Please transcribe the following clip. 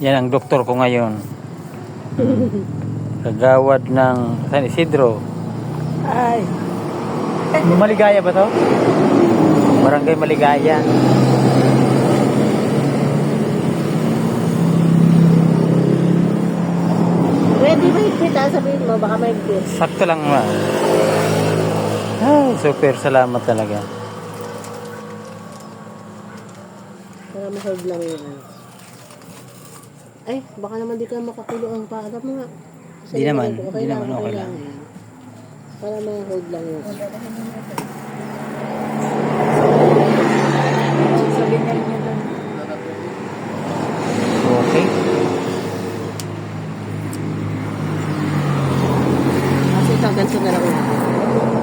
Yan ang doktor ko ngayon. Kagawad ng San Isidro. Ay. Maligaya ba to? Barangay Maligaya. Ready ba higpit ha? Sabihin mo, baka may higpit. Sakto lang ma. Ay, super salamat talaga. Para ma-hold lang yun. Ay, baka naman di ka makakulo ang paa mo nga. Di naman, di naman okay lang. Yan. Para ma-hold lang yun. Sabi niya yun. Okay. Kasi ganito na lang.